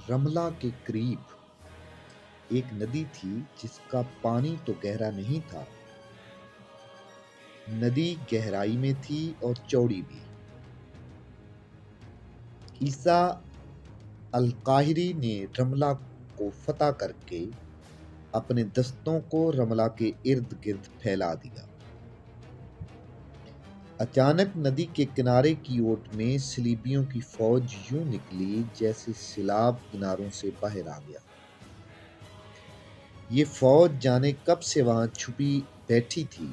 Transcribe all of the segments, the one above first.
رملہ کے قریب ایک ندی تھی جس کا پانی تو گہرا نہیں تھا، ندی گہرائی میں تھی اور چوڑی بھی۔ عیسیٰ القاہری نے رملہ کو فتح کر کے اپنے دستوں کو رملہ کے ارد گرد پھیلا دیا۔ اچانک ندی کے کنارے کی اوٹ میں صلیبیوں کی فوج یوں نکلی جیسے سیلاب کناروں سے باہر آ گیا۔ یہ فوج جانے کب سے وہاں چھپی بیٹھی تھی۔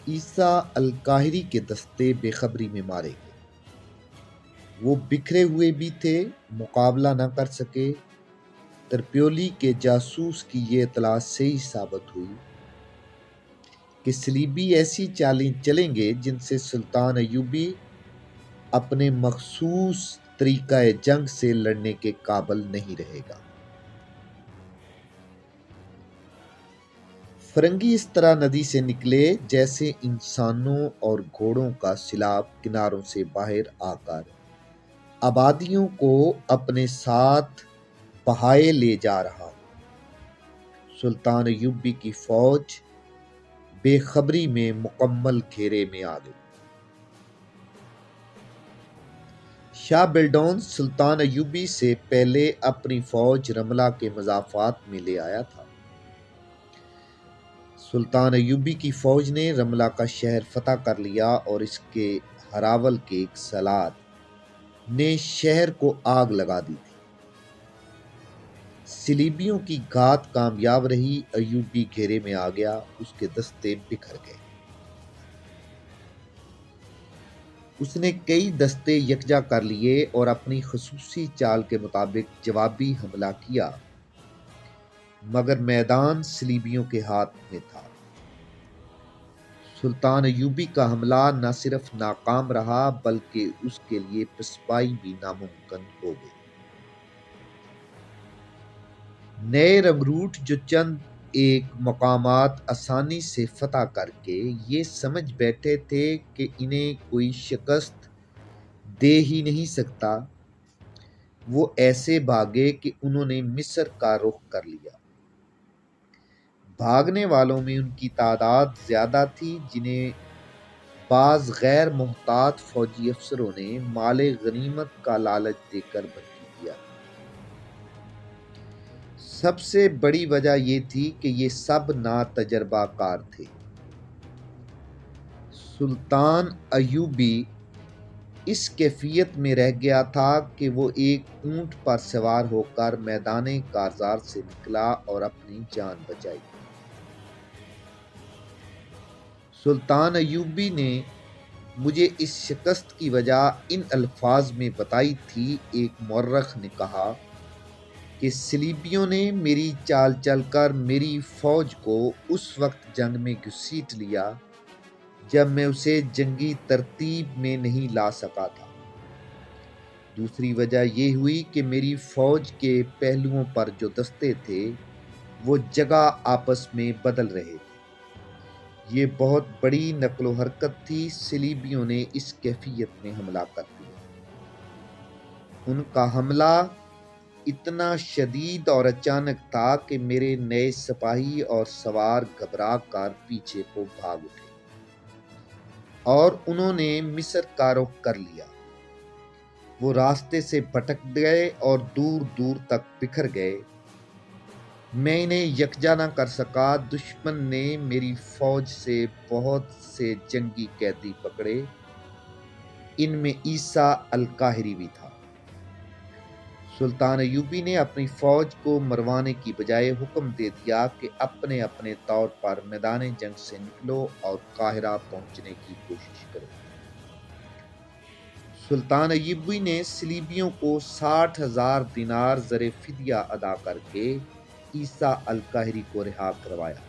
عیسیٰ القاہری کے دستے بے خبری میں مارے گئے۔ وہ بکھرے ہوئے بھی تھے، مقابلہ نہ کر سکے۔ ترپیولی کے جاسوس کی یہ اطلاع صحیح ثابت ہوئی کہ صلیبی ایسی چالیں چلیں گے جن سے سلطان ایوبی اپنے مخصوص طریقہ جنگ سے لڑنے کے قابل نہیں رہے گا۔ فرنگی اس طرح ندی سے نکلے جیسے انسانوں اور گھوڑوں کا سیلاب کناروں سے باہر آ کر آبادیوں کو اپنے ساتھ بہائے لے جا رہا ہو۔ سلطان ایوبی کی فوج بے خبری میں مکمل گھیرے میں آ گئی۔ شاہ بلڈون سلطان ایوبی سے پہلے اپنی فوج رملہ کے مضافات میں لے آیا تھا۔ سلطان ایوبی کی فوج نے رملہ کا شہر فتح کر لیا اور اس کے ہراول کے ایک سالار نے شہر کو آگ لگا دی تھی۔ صلیبیوں کی گھات کامیاب رہی، ایوبی گھیرے میں آ گیا، اس کے دستے بکھر گئے۔ اس نے کئی دستے یکجا کر لیے اور اپنی خصوصی چال کے مطابق جوابی حملہ کیا، مگر میدان صلیبیوں کے ہاتھ میں تھا۔ سلطان ایوبی کا حملہ نہ صرف ناکام رہا بلکہ اس کے لیے پسپائی بھی ناممکن ہو گئی۔ نئے رنگروٹ جو چند ایک مقامات آسانی سے فتح کر کے یہ سمجھ بیٹھے تھے کہ انہیں کوئی شکست دے ہی نہیں سکتا، وہ ایسے بھاگے کہ انہوں نے مصر کا رخ کر لیا۔ بھاگنے والوں میں ان کی تعداد زیادہ تھی، جنہیں بعض غیر محتاط فوجی افسروں نے مال غنیمت کا لالچ دے کر بھرتی کیا۔ سب سے بڑی وجہ یہ تھی کہ یہ سب ناتجربہ کار تھے۔ سلطان ایوبی اس کیفیت میں رہ گیا تھا کہ وہ ایک اونٹ پر سوار ہو کر میدان کارزار سے نکلا اور اپنی جان بچائی۔ سلطان ایوبی نے مجھے اس شکست کی وجہ ان الفاظ میں بتائی تھی۔ ایک مورخ نے کہا کہ صلیبیوں نے میری چال چل کر میری فوج کو اس وقت جنگ میں گھسیٹ لیا جب میں اسے جنگی ترتیب میں نہیں لا سکا تھا۔ دوسری وجہ یہ ہوئی کہ میری فوج کے پہلوؤں پر جو دستے تھے وہ جگہ آپس میں بدل رہے تھے۔ یہ بہت بڑی نقل و حرکت تھی۔ صلیبیوں نے اس کیفیت میں حملہ کر دیا۔ ان کا حملہ اتنا شدید اور اچانک تھا کہ میرے نئے سپاہی اور سوار گھبرا کر پیچھے کو بھاگ اٹھے اور انہوں نے مصر کا رخ کر لیا۔ وہ راستے سے بھٹک گئے اور دور دور تک بکھر گئے۔ میں انہیں یکجا نہ کر سکا۔ دشمن نے میری فوج سے بہت سے جنگی قیدی پکڑے، ان میں عیسیٰ القاہری بھی تھا۔ سلطان ایوبی نے اپنی فوج کو مروانے کی بجائے حکم دے دیا کہ اپنے اپنے طور پر میدان جنگ سے نکلو اور قاہرہ پہنچنے کی کوشش کرو۔ سلطان ایوبی نے صلیبیوں کو 60,000 دینار زر فدیہ ادا کر کے عیسیٰ القاہری کو رہا کروایا۔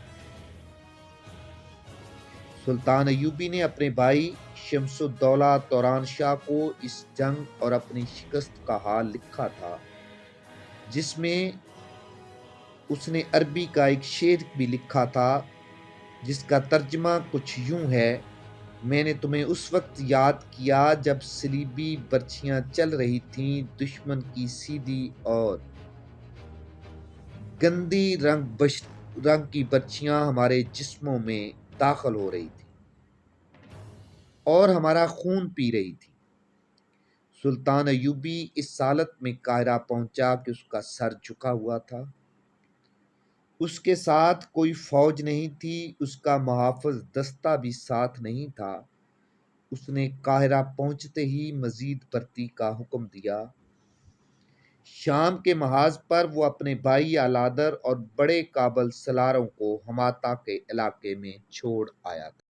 سلطان ایوبی نے اپنے بھائی شمس الدولہ توران شاہ کو اس جنگ اور اپنی شکست کا حال لکھا تھا، جس میں اس نے عربی کا ایک شعر بھی لکھا تھا جس کا ترجمہ کچھ یوں ہے: میں نے تمہیں اس وقت یاد کیا جب صلیبی برچھیاں چل رہی تھیں، دشمن کی سیدھی اور گندی رنگ کی برچھیاں ہمارے جسموں میں داخل ہو رہی تھی اور ہمارا خون پی رہی تھی۔ سلطان ایوبی اس حالت میں قاہرہ پہنچا کہ اس کا سر جھکا ہوا تھا۔ اس کے ساتھ کوئی فوج نہیں تھی، اس کا محافظ دستہ بھی ساتھ نہیں تھا۔ اس نے قاہرہ پہنچتے ہی مزید بھرتی کا حکم دیا۔ شام کے محاذ پر وہ اپنے بھائی الادر اور بڑے کابل سالاروں کو حماطہ کے علاقے میں چھوڑ آیا تھا۔